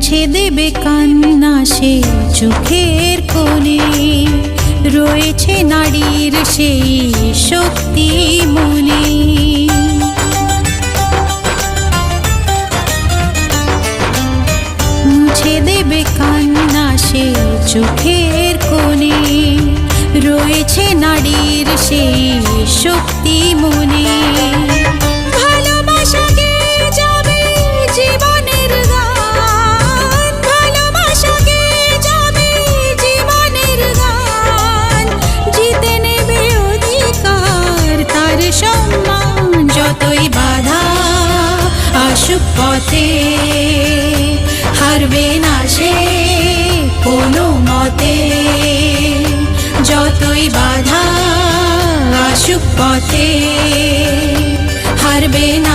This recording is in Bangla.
মুছে দেবে কান্না সে চোখের কোণে, রয়েছে নারীর সেই শক্তি মনে। মুছে দেবে কান্না সে চোখের কোণে, রয়েছে নারীর সেই শক্তি মনে। ভালোবাসা গেয়ে যাবে জীবনের গান, ভালোবাসা গেয়ে যাবে জীবনের গান, জিতে নেবে অধিকার তার সম্মান। যতই বাধা আসুক পথে, হারবে না সে কোনো মতে। যতই বাধা আসুক পথে, হারবে না